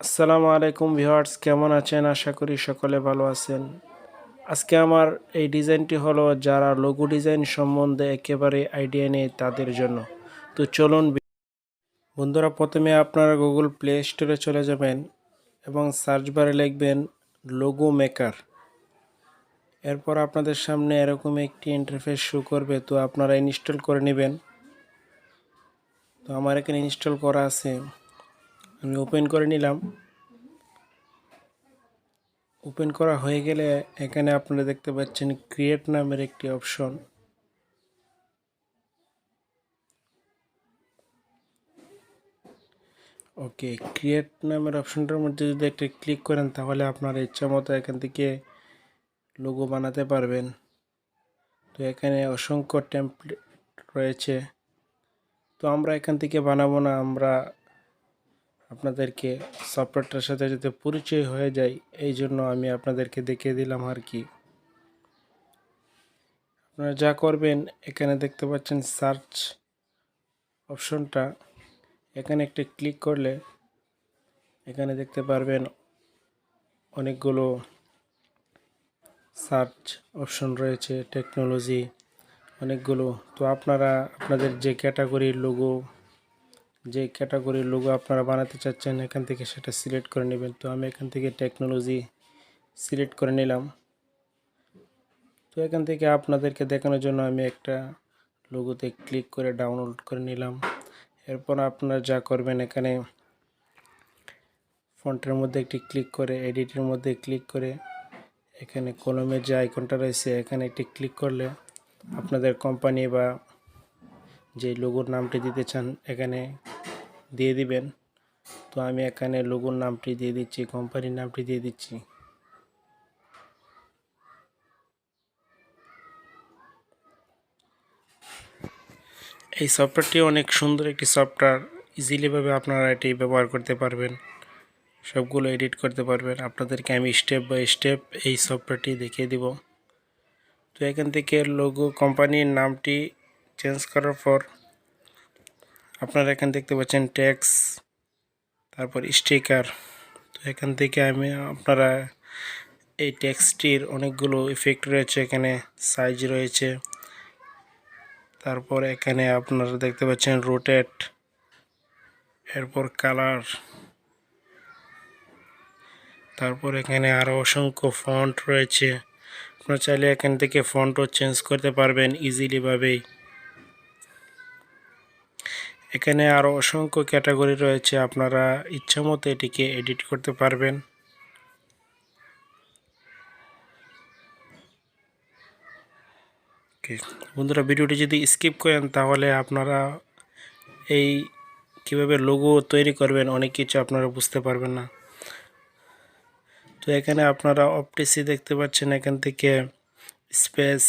আসসালামু আলাইকুম ভিউয়ার্স, কেমন আছেন? আশা করি সকলে ভালো আছেন। আজকে আমার এই ডিজাইনটি হলো যারা লোগো ডিজাইন সম্বন্ধে একেবারে আইডিয়া নেই তাদের জন্য। তো চলুন বন্ধুরা, প্রথমে আপনারা গুগল প্লে স্টোরে চলে যাবেন এবং সার্চ বারে লিখবেন লোগো মেকার। এরপর আপনাদের সামনে এরকম একটি ইন্টারফেস শো করবে, তো আপনারা ইনস্টল করে নেবেন। তো আমার এখানে ইনস্টল করা আছে, আমি ওপেন করে নিলাম। ওপেন করা হয়ে গেলে এখানে আপনারা দেখতে পাচ্ছেন ক্রিয়েট নামের একটি অপশন। ওকে, ক্রিয়েট নামের অপশনটার মধ্যে যদি একটা ক্লিক করেন তাহলে আপনার ইচ্ছা মতো এখান থেকে লোগো বানাতে পারবেন। তো এখানে অসংখ্য টেমপ্লেট রয়েছে, তো আমরা এখান থেকে বানাবো না, আমরা আপনাদেরকে সফটওয়্যারটার সাথে যাতে পরিচয় হয়ে যায় এই জন্য আমি আপনাদেরকে দেখিয়ে দিলাম আর কি। আপনারা যা করবেন, এখানে দেখতে পাচ্ছেন সার্চ অপশনটা, এখানে একটা ক্লিক করলে এখানে দেখতে পারবেন অনেকগুলো সার্চ অপশন রয়েছে, টেকনোলজি অনেকগুলো। তো আপনারা আপনাদের যে ক্যাটাগরির লোগো আপনারা বানাতে চাচ্ছেন এখান থেকে সেটা সিলেক্ট করে নেবেন। তো আমি এখান থেকে টেকনোলজি সিলেক্ট করে নিলাম। তো এখান থেকে আপনাদেরকে দেখানোর জন্য আমি একটা লোগোতে ক্লিক করে ডাউনলোড করে নিলাম। এরপর আপনারা যা করবেন, এখানে ফন্টের মধ্যে একটি ক্লিক করে এডিটের মধ্যে ক্লিক করে এখানে কলমের যে আইকনটা রয়েছে এখানে একটি ক্লিক করলে আপনাদের কোম্পানি বা যে লোগোর নামটি দিতে চান এখানে দিয়ে দিবেন। তো আমি এখানে লোগোর নামটি দিয়ে দিচ্ছি, কোম্পানির নামটি দিয়ে দিচ্ছি। এই সফটওয়্যারটি অনেক সুন্দর একটি সফটওয়্যার, ইজিলিভাবে আপনারা এটি ব্যবহার করতে পারবেন, সবগুলো এডিট করতে পারবেন। আপনাদেরকে আমি স্টেপ বাই স্টেপ এই সফটওয়্যারটি দেখিয়ে দিব। তো এখান থেকে লোগো কোম্পানির নামটি চেঞ্জ করার পর আপনারা এখানে দেখতে পাচ্ছেন ট্যাক্স, তারপর স্টিকার। তো এখান থেকে আপনারা এই ট্যাক্সটির অনেকগুলো ইফেক্ট রয়েছে, এখানে সাইজ রয়েছে, তারপর এখানে আপনারা দেখতে পাচ্ছেন রোটেট, এরপর কালার, তারপর এখানে আরও অসংখ্য ফন্ট রয়েছে। আপনারা চাইলে এখান থেকে ফন্টও চেঞ্জ করতে পারবেন ইজিলিভাবেই। এখানে আরও অসংখ্য ক্যাটাগরি রয়েছে, আপনারা ইচ্ছামতো এটিকে এডিট করতে পারবেন। বন্ধুরা, ভিডিওটি যদি স্কিপ করেন তাহলে আপনারা এই কিভাবে লোগো তৈরি করবেন অনেক কিছু আপনারা বুঝতে পারবেন না। তো এখানে আপনারা অপটিসি দেখতে পাচ্ছেন, এখান থেকে স্পেস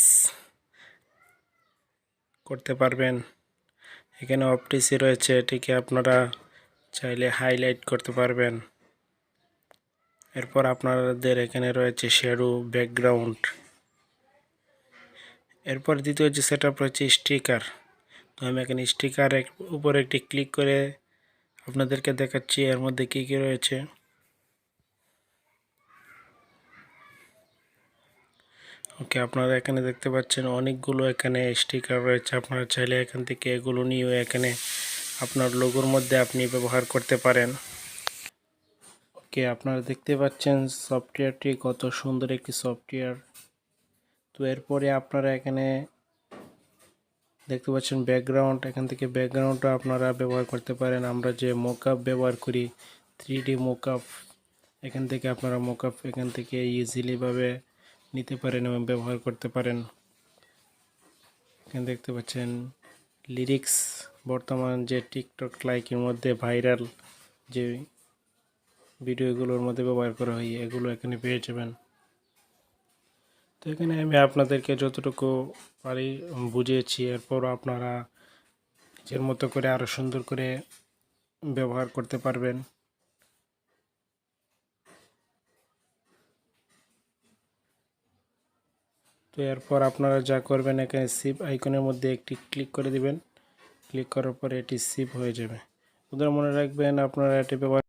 করতে পারবেন। এখানে অপটিসি রয়েছে, এটিকে আপনারা চাইলে হাইলাইট করতে পারবেন। এরপর আপনাদের এখানে রয়েছে শ্যাডো, ব্যাকগ্রাউন্ড। এরপর দ্বিতীয় যে সেটআপ রয়েছে স্টিকার। তো আমি এখানে স্টিকারের উপরে একটি ক্লিক করে আপনাদেরকে দেখাচ্ছি এর মধ্যে কী কী রয়েছে। ওকে, আপনারা এখানে দেখতে পাচ্ছেন অনেকগুলো এখানে স্টিকার রয়েছে, আপনারা চাইলে এখান থেকে এগুলো নিয়েও এখানে আপনার লোগোর মধ্যে আপনি ব্যবহার করতে পারেন। ওকে, আপনারা দেখতে পাচ্ছেন সফটওয়্যারটি কত সুন্দর একটি সফটওয়্যার। তো এরপরে আপনারা এখানে দেখতে পাচ্ছেন ব্যাকগ্রাউন্ড, এখান থেকে ব্যাকগ্রাউন্ডটা আপনারা ব্যবহার করতে পারেন। আমরা যে মোকআপ ব্যবহার করি 3D মোকআপ, এখান থেকে আপনারা মোকআপ এখান থেকে ইজিলিভাবে নিতে পারেন এবং ব্যবহার করতে পারেন। এখানে দেখতে পাচ্ছেন লিরিক্স, বর্তমান যে টিকটক লাইকের মধ্যে ভাইরাল যে ভিডিওগুলোর মধ্যে ব্যবহার করা হয় এগুলো এখানে পেয়ে যাবেন। তো এখানে আমি আপনাদেরকে যতটুকু পারি বুঝিয়েছি, এরপর আপনারা নিজের মতো করে আরও সুন্দর করে ব্যবহার করতে পারবেন। তো এরপর আপনারা যা করবেন, এখানে সেভ আইকনের মধ্যে একটি ক্লিক করে দিবেন। ক্লিক করার পরে এটি সেভ হয়ে যাবে। মনে রাখবেন আপনারা এটি ব্যবহার